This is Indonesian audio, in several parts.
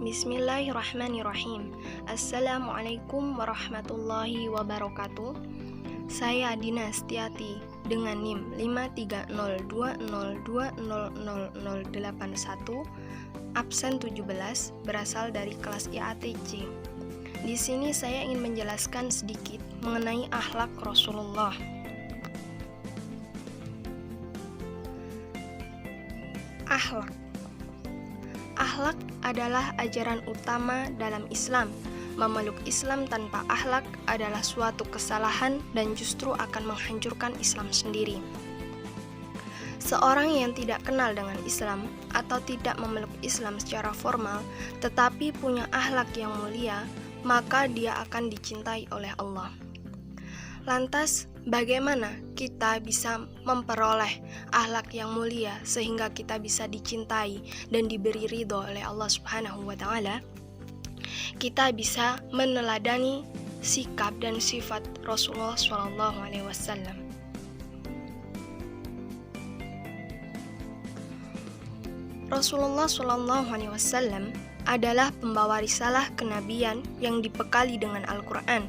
Bismillahirrahmanirrahim. Assalamualaikum warahmatullahi wabarakatuh. Saya Dina Setiati dengan NIM 53020200081, absen 17, berasal dari kelas IATC. Di sini saya ingin menjelaskan sedikit mengenai akhlak Rasulullah. Akhlak adalah ajaran utama dalam Islam. Memeluk Islam tanpa akhlak adalah suatu kesalahan dan justru akan menghancurkan Islam sendiri. Seorang yang tidak kenal dengan Islam atau tidak memeluk Islam secara formal, tetapi punya akhlak yang mulia, maka dia akan dicintai oleh Allah. Lantas, bagaimana kita bisa memperoleh akhlak yang mulia sehingga kita bisa dicintai dan diberi ridho oleh Allah Subhanahu wa Ta'ala? Kita bisa meneladani sikap dan sifat Rasulullah SAW. Rasulullah SAW adalah pembawa risalah kenabian yang dibekali dengan Al-Quran.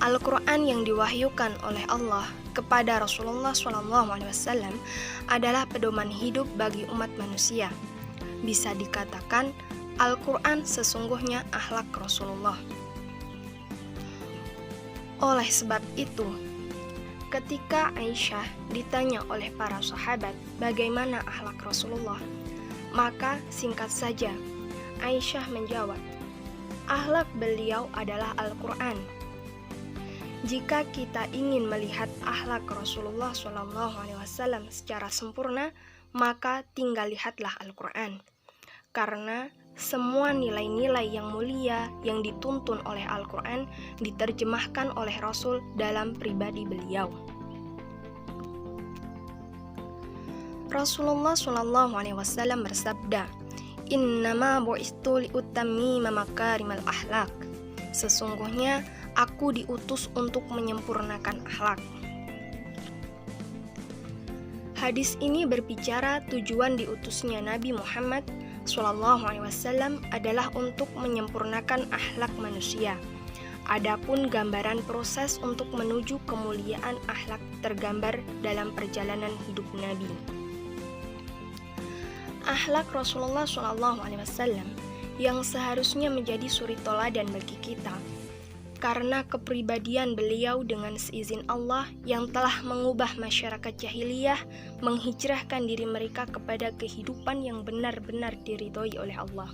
Al-Quran yang diwahyukan oleh Allah kepada Rasulullah SAW adalah pedoman hidup bagi umat manusia. Bisa dikatakan, Al-Quran sesungguhnya akhlak Rasulullah. Oleh sebab itu, ketika Aisyah ditanya oleh para sahabat bagaimana akhlak Rasulullah, maka singkat saja Aisyah menjawab, akhlak beliau adalah Al-Quran. Jika kita ingin melihat akhlak Rasulullah SAW secara sempurna, maka tinggal lihatlah Al-Quran. Karena semua nilai-nilai yang mulia yang dituntun oleh Al-Quran diterjemahkan oleh Rasul dalam pribadi beliau. Rasulullah SAW bersabda, "Innama bu'istu liutammima makarimal akhlak." Sesungguhnya aku diutus untuk menyempurnakan akhlak. Hadis ini berbicara tujuan diutusnya Nabi Muhammad SAW adalah untuk menyempurnakan akhlak manusia. Adapun gambaran proses untuk menuju kemuliaan akhlak tergambar dalam perjalanan hidup Nabi. Akhlak Rasulullah SAW yang seharusnya menjadi suri teladan bagi kita, karena kepribadian beliau dengan seizin Allah yang telah mengubah masyarakat jahiliyah, menghijrahkan diri mereka kepada kehidupan yang benar-benar diridhoi oleh Allah.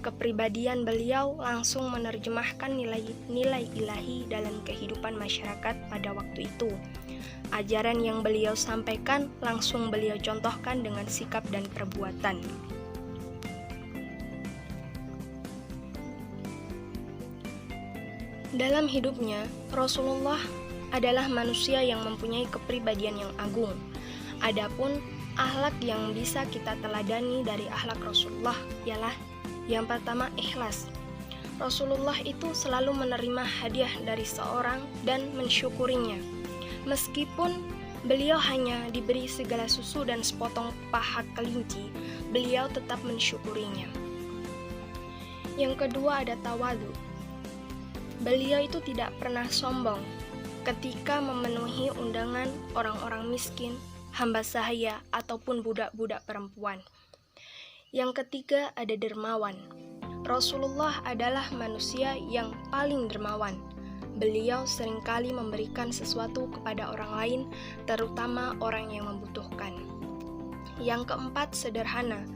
Kepribadian beliau langsung menerjemahkan nilai-nilai ilahi dalam kehidupan masyarakat pada waktu itu. Ajaran yang beliau sampaikan langsung beliau contohkan dengan sikap dan perbuatan. Dalam hidupnya, Rasulullah adalah manusia yang mempunyai kepribadian yang agung. Adapun akhlak yang bisa kita teladani dari akhlak Rasulullah ialah yang pertama, ikhlas. Rasulullah itu selalu menerima hadiah dari seorang dan mensyukurinya. Meskipun beliau hanya diberi segala susu dan sepotong paha kelinci, beliau tetap mensyukurinya. Yang kedua ada tawadu. Beliau itu tidak pernah sombong ketika memenuhi undangan orang-orang miskin, hamba sahaya, ataupun budak-budak perempuan. Yang ketiga ada dermawan. Rasulullah adalah manusia yang paling dermawan. Beliau seringkali memberikan sesuatu kepada orang lain, terutama orang yang membutuhkan. Yang keempat sederhana.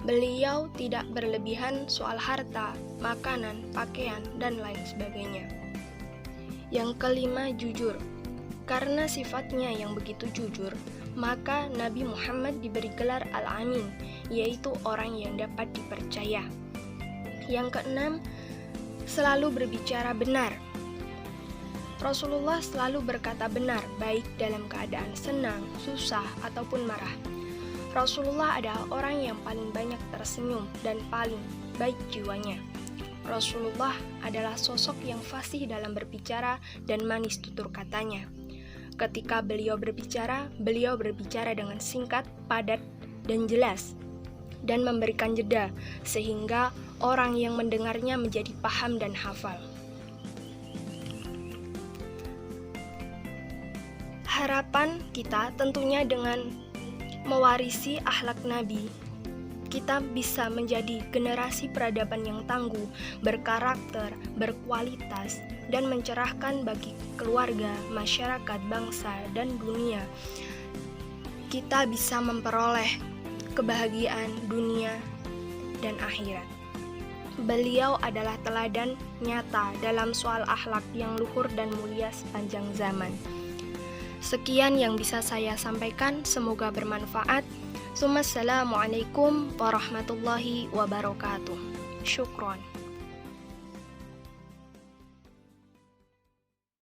Beliau tidak berlebihan soal harta, makanan, pakaian, dan lain sebagainya. Yang kelima, jujur. Karena sifatnya yang begitu jujur, maka Nabi Muhammad diberi gelar Al-Amin, yaitu orang yang dapat dipercaya. Yang keenam, selalu berbicara benar. Rasulullah selalu berkata benar, baik dalam keadaan senang, susah, ataupun marah. Rasulullah adalah orang yang paling banyak tersenyum dan paling baik jiwanya. Rasulullah adalah sosok yang fasih dalam berbicara dan manis tutur katanya. Ketika beliau berbicara dengan singkat, padat, dan jelas. dan memberikan jeda sehingga orang yang mendengarnya menjadi paham dan hafal. Harapan kita tentunya dengan mewarisi akhlak Nabi, kita bisa menjadi generasi peradaban yang tangguh, berkarakter, berkualitas, dan mencerahkan bagi keluarga, masyarakat, bangsa, dan dunia. Kita bisa memperoleh kebahagiaan dunia dan akhirat. Beliau adalah teladan nyata dalam soal akhlak yang luhur dan mulia sepanjang zaman. Sekian yang bisa saya sampaikan, semoga bermanfaat. Assalamualaikum warahmatullahi wabarakatuh. Syukron.